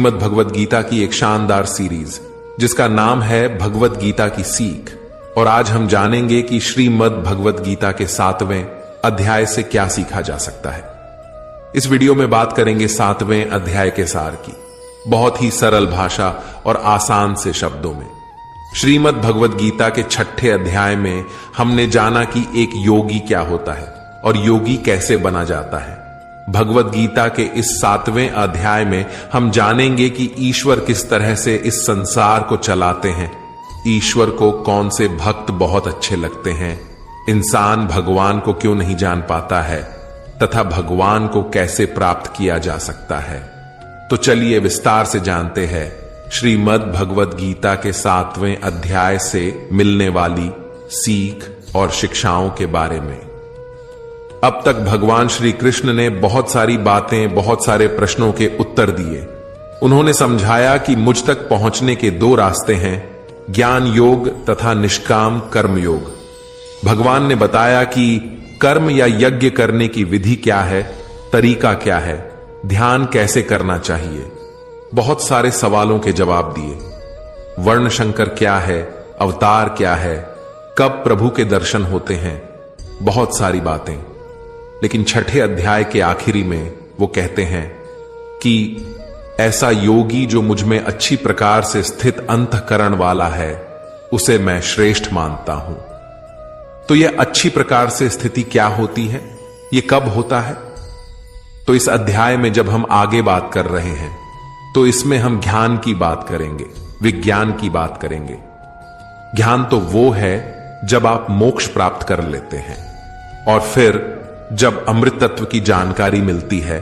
श्रीमद् भगवद गीता की एक शानदार सीरीज जिसका नाम है भगवद गीता की सीख। और आज हम जानेंगे कि श्रीमद् भगवद गीता के 7वें अध्याय से क्या सीखा जा सकता है। इस वीडियो में बात करेंगे 7वें अध्याय के सार की, बहुत ही सरल भाषा और आसान से शब्दों में। श्रीमद् भगवद गीता के 6ठे अध्याय में हमने जाना कि एक योगी क्या होता है और योगी कैसे बना जाता है। भगवद गीता के इस 7वें अध्याय में हम जानेंगे कि ईश्वर किस तरह से इस संसार को चलाते हैं, ईश्वर को कौन से भक्त बहुत अच्छे लगते हैं, इंसान भगवान को क्यों नहीं जान पाता है तथा भगवान को कैसे प्राप्त किया जा सकता है। तो चलिए विस्तार से जानते हैं श्रीमद् भगवद गीता के 7वें अध्याय से मिलने वाली सीख और शिक्षाओं के बारे में। अब तक भगवान श्री कृष्ण ने बहुत सारी बातें, बहुत सारे प्रश्नों के उत्तर दिए। उन्होंने समझाया कि मुझ तक पहुंचने के 2 रास्ते हैं, ज्ञान योग तथा निष्काम कर्म योग। भगवान ने बताया कि कर्म या यज्ञ करने की विधि क्या है, तरीका क्या है, ध्यान कैसे करना चाहिए। बहुत सारे सवालों के जवाब दिए। वर्ण शंकर क्या है, अवतार क्या है, कब प्रभु के दर्शन होते हैं, बहुत सारी बातें। लेकिन 6ठे अध्याय के आखिरी में वो कहते हैं कि ऐसा योगी जो मुझ में अच्छी प्रकार से स्थित अंतःकरण वाला है उसे मैं श्रेष्ठ मानता हूं। तो यह अच्छी प्रकार से स्थिति क्या होती है, यह कब होता है? तो इस अध्याय में जब हम आगे बात कर रहे हैं तो इसमें हम ज्ञान की बात करेंगे, विज्ञान की बात करेंगे। ज्ञान तो वो है जब आप मोक्ष प्राप्त कर लेते हैं और फिर जब अमृत तत्व की जानकारी मिलती है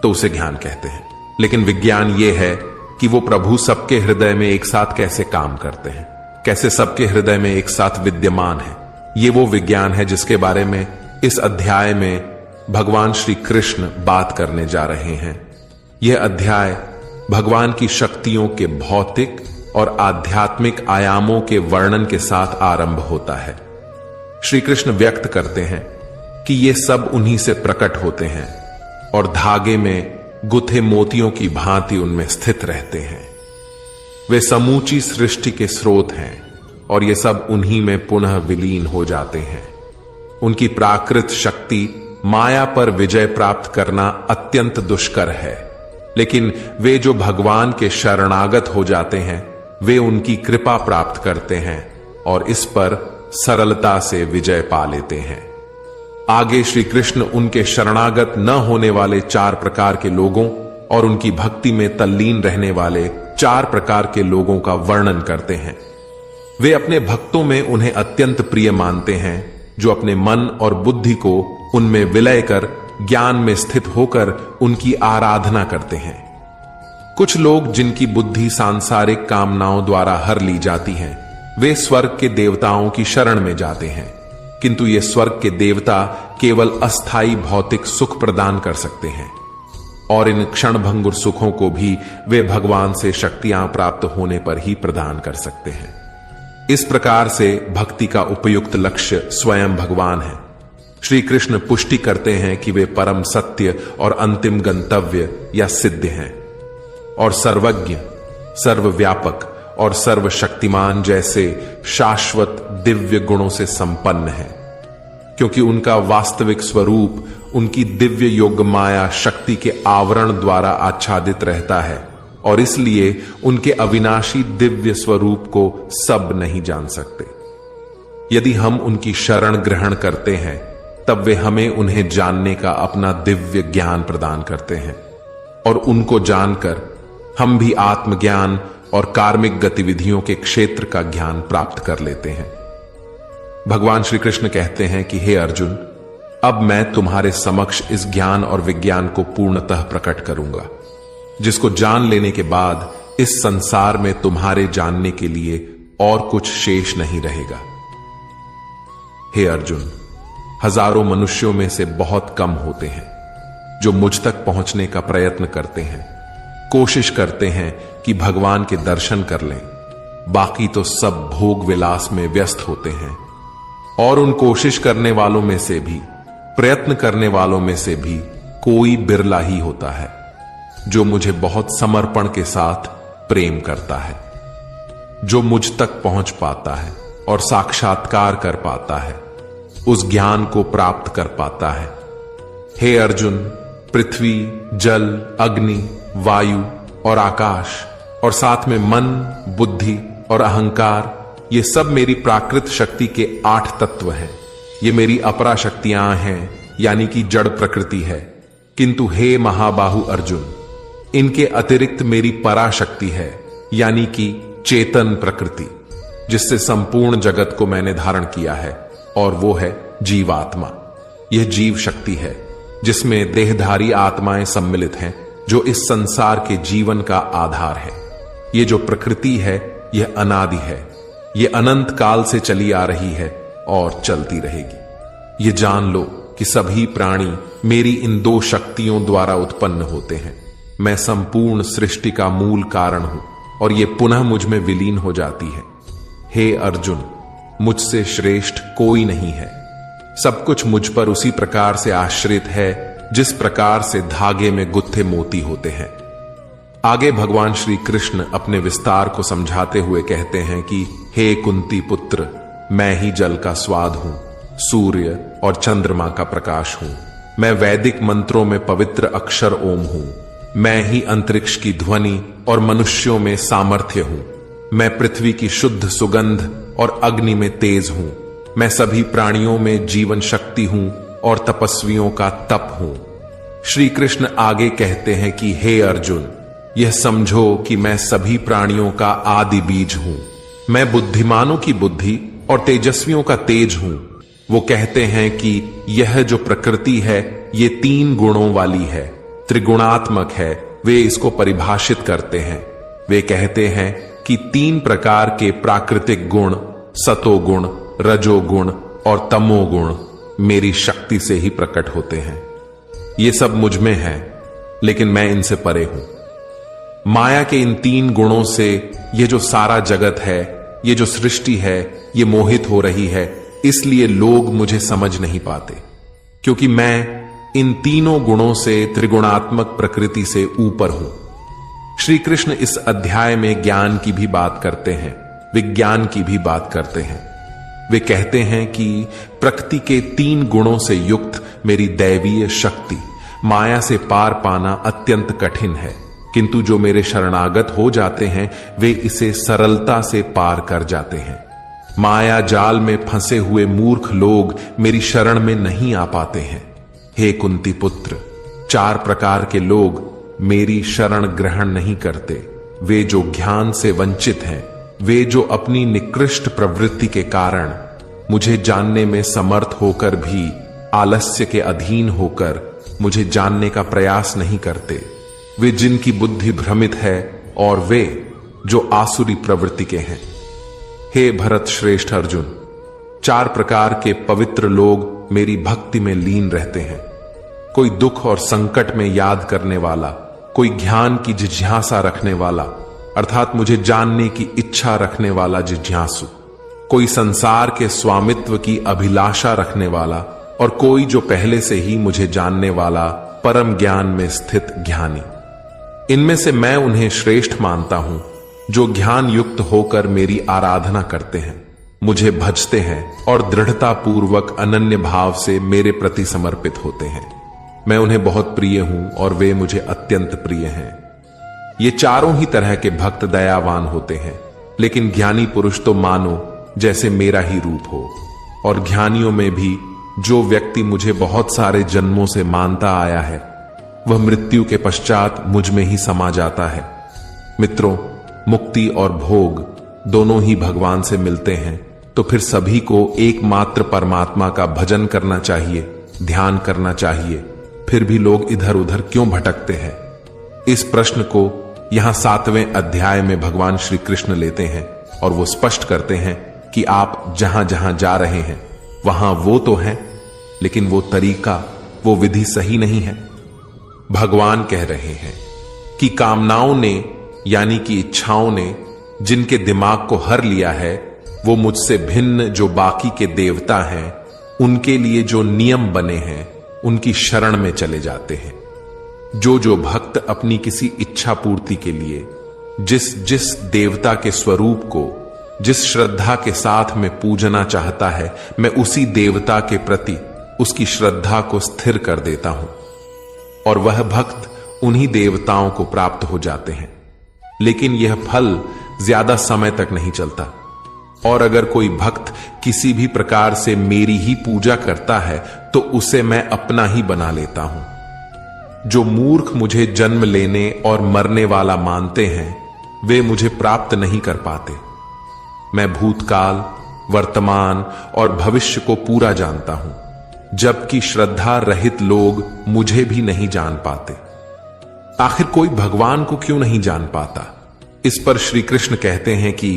तो उसे ज्ञान कहते हैं। लेकिन विज्ञान यह है कि वो प्रभु सबके हृदय में एक साथ कैसे काम करते हैं, कैसे सबके हृदय में एक साथ विद्यमान है। ये वो विज्ञान है जिसके बारे में इस अध्याय में भगवान श्री कृष्ण बात करने जा रहे हैं। यह अध्याय भगवान की शक्तियों के भौतिक और आध्यात्मिक आयामों के वर्णन के साथ आरंभ होता है। श्री कृष्ण व्यक्त करते हैं कि ये सब उन्हीं से प्रकट होते हैं और धागे में गुथे मोतियों की भांति उनमें स्थित रहते हैं। वे समूची सृष्टि के स्रोत हैं और ये सब उन्हीं में पुनः विलीन हो जाते हैं। उनकी प्राकृत शक्ति माया पर विजय प्राप्त करना अत्यंत दुष्कर है, लेकिन वे जो भगवान के शरणागत हो जाते हैं वे उनकी कृपा प्राप्त करते हैं और इस पर सरलता से विजय पा लेते हैं। आगे श्री कृष्ण उनके शरणागत न होने वाले 4 प्रकार के लोगों और उनकी भक्ति में तल्लीन रहने वाले 4 प्रकार के लोगों का वर्णन करते हैं। वे अपने भक्तों में उन्हें अत्यंत प्रिय मानते हैं जो अपने मन और बुद्धि को उनमें विलय कर ज्ञान में स्थित होकर उनकी आराधना करते हैं। कुछ लोग जिनकी बुद्धि सांसारिक कामनाओं द्वारा हर ली जाती है वे स्वर्ग के देवताओं की शरण में जाते हैं, किंतु ये स्वर्ग के देवता केवल अस्थाई भौतिक सुख प्रदान कर सकते हैं और इन क्षणभंगुर सुखों को भी वे भगवान से शक्तियां प्राप्त होने पर ही प्रदान कर सकते हैं। इस प्रकार से भक्ति का उपयुक्त लक्ष्य स्वयं भगवान है। श्री कृष्ण पुष्टि करते हैं कि वे परम सत्य और अंतिम गंतव्य या सिद्ध हैं और सर्वज्ञ, सर्वव्यापक और सर्वशक्तिमान जैसे शाश्वत दिव्य गुणों से संपन्न है, क्योंकि उनका वास्तविक स्वरूप उनकी दिव्य योग माया शक्ति के आवरण द्वारा आच्छादित रहता है और इसलिए उनके अविनाशी दिव्य स्वरूप को सब नहीं जान सकते। यदि हम उनकी शरण ग्रहण करते हैं तब वे हमें उन्हें जानने का अपना दिव्य ज्ञान प्रदान करते हैं और उनको जानकर हम भी आत्मज्ञान और कार्मिक गतिविधियों के क्षेत्र का ज्ञान प्राप्त कर लेते हैं। भगवान श्री कृष्ण कहते हैं कि हे अर्जुन, अब मैं तुम्हारे समक्ष इस ज्ञान और विज्ञान को पूर्णतः प्रकट करूंगा, जिसको जान लेने के बाद इस संसार में तुम्हारे जानने के लिए और कुछ शेष नहीं रहेगा। हे अर्जुन, हजारों मनुष्यों में से बहुत कम होते हैं जो मुझ तक पहुंचने का प्रयत्न करते हैं, कोशिश करते हैं कि भगवान के दर्शन कर लें। बाकी तो सब भोग विलास में व्यस्त होते हैं और उन कोशिश करने वालों में से भी, प्रयत्न करने वालों में से भी कोई बिरला ही होता है जो मुझे बहुत समर्पण के साथ प्रेम करता है, जो मुझ तक पहुंच पाता है और साक्षात्कार कर पाता है, उस ज्ञान को प्राप्त कर पाता है। हे अर्जुन, पृथ्वी, जल, अग्नि, वायु और आकाश और साथ में मन, बुद्धि और अहंकार, ये सब मेरी प्राकृत शक्ति के 8 तत्व हैं। ये मेरी अपरा शक्तियां हैं, यानी कि जड़ प्रकृति है। किंतु हे महाबाहु अर्जुन, इनके अतिरिक्त मेरी पराशक्ति है, यानी कि चेतन प्रकृति, जिससे संपूर्ण जगत को मैंने धारण किया है, और वो है जीवात्मा। यह जीव शक्ति है जिसमें देहधारी आत्माएं सम्मिलित हैं, जो इस संसार के जीवन का आधार है। ये जो प्रकृति है यह अनादि है, यह अनंत काल से चली आ रही है और चलती रहेगी। ये जान लो कि सभी प्राणी मेरी इन 2 शक्तियों द्वारा उत्पन्न होते हैं। मैं संपूर्ण सृष्टि का मूल कारण हूं और ये पुनः मुझ में विलीन हो जाती है। हे अर्जुन, मुझसे श्रेष्ठ कोई नहीं है। सब कुछ मुझ पर उसी प्रकार से आश्रित है जिस प्रकार से धागे में गुत्थे मोती होते हैं। आगे भगवान श्री कृष्ण अपने विस्तार को समझाते हुए कहते हैं कि हे कुंती पुत्र, मैं ही जल का स्वाद हूं, सूर्य और चंद्रमा का प्रकाश हूं। मैं वैदिक मंत्रों में पवित्र अक्षर ओम हूं। मैं ही अंतरिक्ष की ध्वनि और मनुष्यों में सामर्थ्य हूं। मैं पृथ्वी की शुद्ध सुगंध और अग्नि में तेज हूं। मैं सभी प्राणियों में जीवन शक्ति हूं और तपस्वियों का तप हूं। श्री कृष्ण आगे कहते हैं कि हे अर्जुन, यह समझो कि मैं सभी प्राणियों का आदि बीज हूं। मैं बुद्धिमानों की बुद्धि और तेजस्वियों का तेज हूं। वो कहते हैं कि यह जो प्रकृति है ये 3 गुणों वाली है, त्रिगुणात्मक है। वे इसको परिभाषित करते हैं। वे कहते हैं कि 3 प्रकार के प्राकृतिक गुण, सतोगुण, रजोगुण और तमोगुण मेरी शक्ति से ही प्रकट होते हैं। ये सब मुझ में है, लेकिन मैं इनसे परे हूं। माया के इन 3 गुणों से ये जो सारा जगत है, ये जो सृष्टि है, ये मोहित हो रही है। इसलिए लोग मुझे समझ नहीं पाते, क्योंकि मैं इन 3 गुणों से, त्रिगुणात्मक प्रकृति से ऊपर हूं। श्री कृष्ण इस अध्याय में ज्ञान की भी बात करते हैं, विज्ञान की भी बात करते हैं। वे कहते हैं कि प्रकृति के 3 गुणों से युक्त मेरी दैवीय शक्ति माया से पार पाना अत्यंत कठिन है, किंतु जो मेरे शरणागत हो जाते हैं वे इसे सरलता से पार कर जाते हैं। माया जाल में फंसे हुए मूर्ख लोग मेरी शरण में नहीं आ पाते हैं। हे कुंती पुत्र, 4 प्रकार के लोग मेरी शरण ग्रहण नहीं करते। वे जो ज्ञान से वंचित हैं, वे जो अपनी निकृष्ट प्रवृत्ति के कारण मुझे जानने में समर्थ होकर भी आलस्य के अधीन होकर मुझे जानने का प्रयास नहीं करते। वे जिनकी बुद्धि भ्रमित है और वे जो आसुरी प्रवृत्ति के हैं। हे भरत श्रेष्ठ अर्जुन, 4 प्रकार के पवित्र लोग मेरी भक्ति में लीन रहते हैं। कोई दुख और संकट में याद करने वाला, कोई ज्ञान की जिज्ञासा रखने वाला, अर्थात मुझे जानने की इच्छा रखने वाला जिज्ञासु, कोई संसार के स्वामित्व की अभिलाषा रखने वाला, और कोई जो पहले से ही मुझे जानने वाला परम ज्ञान में स्थित ज्ञानी। इनमें से मैं उन्हें श्रेष्ठ मानता हूं जो ज्ञान युक्त होकर मेरी आराधना करते हैं, मुझे भजते हैं और दृढ़ता पूर्वक अनन्य भाव से मेरे प्रति समर्पित होते हैं। मैं उन्हें बहुत प्रिय हूं और वे मुझे अत्यंत प्रिय हैं। ये चारों ही तरह के भक्त दयावान होते हैं, लेकिन ज्ञानी पुरुष तो मानो जैसे मेरा ही रूप हो। और ज्ञानियों में भी जो व्यक्ति मुझे बहुत सारे जन्मों से मानता आया है, वह मृत्यु के पश्चात मुझ में ही समा जाता है। मित्रों, मुक्ति और भोग दोनों ही भगवान से मिलते हैं, तो फिर सभी को एकमात्र परमात्मा का भजन करना चाहिए, ध्यान करना चाहिए। फिर भी लोग इधर उधर क्यों भटकते हैं? इस प्रश्न को यहां 7वें अध्याय में भगवान श्री कृष्ण लेते हैं और वो स्पष्ट करते हैं कि आप जहां जहां जा रहे हैं वहां वो तो है, लेकिन वो तरीका, वो विधि सही नहीं है। भगवान कह रहे हैं कि कामनाओं ने, यानी कि इच्छाओं ने जिनके दिमाग को हर लिया है, वो मुझसे भिन्न जो बाकी के देवता हैं, उनके लिए जो नियम बने हैं उनकी शरण में चले जाते हैं। जो भक्त अपनी किसी इच्छा पूर्ति के लिए जिस देवता के स्वरूप को जिस श्रद्धा के साथ में पूजना चाहता है, मैं उसी देवता के प्रति उसकी श्रद्धा को स्थिर कर देता हूं और वह भक्त उन्हीं देवताओं को प्राप्त हो जाते हैं। लेकिन यह फल ज्यादा समय तक नहीं चलता। और अगर कोई भक्त किसी भी प्रकार से मेरी ही पूजा करता है तो उसे मैं अपना ही बना लेता हूं। जो मूर्ख मुझे जन्म लेने और मरने वाला मानते हैं वे मुझे प्राप्त नहीं कर पाते। मैं भूतकाल, वर्तमान और भविष्य को पूरा जानता हूं, जबकि श्रद्धा रहित लोग मुझे भी नहीं जान पाते। आखिर कोई भगवान को क्यों नहीं जान पाता? इस पर श्री कृष्ण कहते हैं कि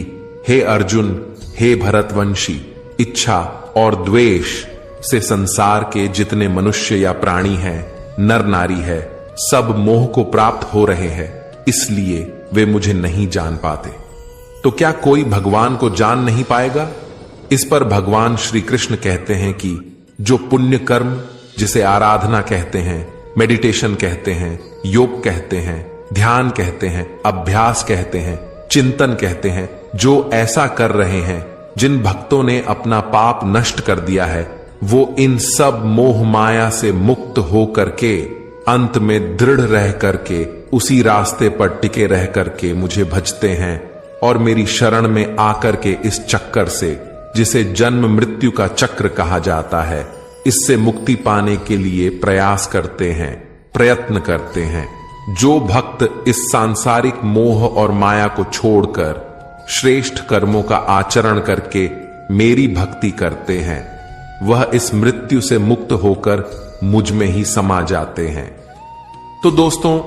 हे अर्जुन, हे भरतवंशी, इच्छा और द्वेष से संसार के जितने मनुष्य या प्राणी हैं, नर नारी है, सब मोह को प्राप्त हो रहे हैं, इसलिए वे मुझे नहीं जान पाते। तो क्या कोई भगवान को जान नहीं पाएगा? इस पर भगवान श्री कृष्ण कहते हैं कि जो पुण्य कर्म, जिसे आराधना कहते हैं, मेडिटेशन कहते हैं, योग कहते हैं, ध्यान कहते हैं, अभ्यास कहते हैं, चिंतन कहते हैं, जो ऐसा कर रहे हैं, जिन भक्तों ने अपना पाप नष्ट कर दिया है, वो इन सब मोह माया से मुक्त हो करके अंत में दृढ़ रह करके उसी रास्ते पर टिके रह करके मुझे भजते हैं और मेरी शरण में आकर के इस चक्कर से, जिसे जन्म मृत्यु का चक्र कहा जाता है, इससे मुक्ति पाने के लिए प्रयास करते हैं, प्रयत्न करते हैं। जो भक्त इस सांसारिक मोह और माया को छोड़कर श्रेष्ठ कर्मों का आचरण करके मेरी भक्ति करते हैं, वह इस मृत्यु से मुक्त होकर मुझ में ही समा जाते हैं। तो दोस्तों,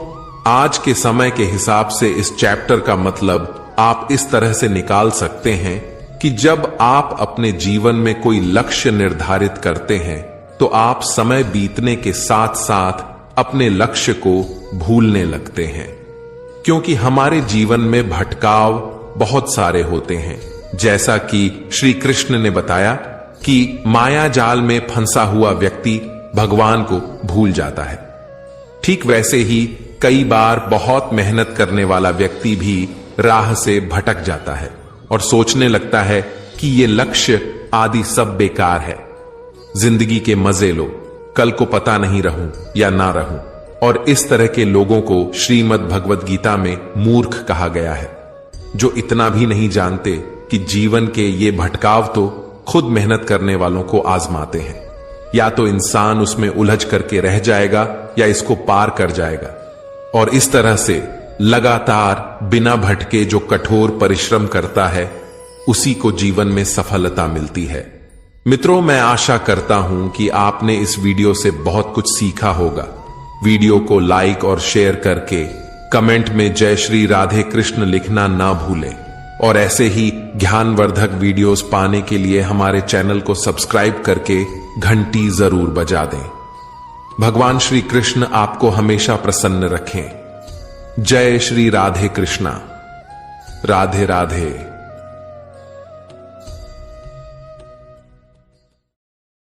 आज के समय के हिसाब से इस चैप्टर का मतलब आप इस तरह से निकाल सकते हैं कि जब आप अपने जीवन में कोई लक्ष्य निर्धारित करते हैं तो आप समय बीतने के साथ साथ अपने लक्ष्य को भूलने लगते हैं, क्योंकि हमारे जीवन में भटकाव बहुत सारे होते हैं। जैसा कि श्री कृष्ण ने बताया कि माया जाल में फंसा हुआ व्यक्ति भगवान को भूल जाता है, ठीक वैसे ही कई बार बहुत मेहनत करने वाला व्यक्ति भी राह से भटक जाता है और सोचने लगता है कि ये लक्ष्य आदि सब बेकार है, जिंदगी के मजे लो, कल को पता नहीं रहूं या ना रहूं। और इस तरह के लोगों को श्रीमद् भगवद गीता में मूर्ख कहा गया है, जो इतना भी नहीं जानते कि जीवन के ये भटकाव तो खुद मेहनत करने वालों को आजमाते हैं। या तो इंसान उसमें उलझ करके रह जाएगा या इसको पार कर जाएगा। और इस तरह से लगातार बिना भटके जो कठोर परिश्रम करता है, उसी को जीवन में सफलता मिलती है। मित्रों, मैं आशा करता हूं कि आपने इस वीडियो से बहुत कुछ सीखा होगा। वीडियो को लाइक और शेयर करके कमेंट में जय श्री राधे कृष्ण लिखना ना भूलें और ऐसे ही ज्ञानवर्धक वीडियोस पाने के लिए हमारे चैनल को सब्सक्राइब करके घंटी जरूर बजा दें। भगवान श्री कृष्ण आपको हमेशा प्रसन्न रखें। जय श्री राधे कृष्णा। राधे राधे।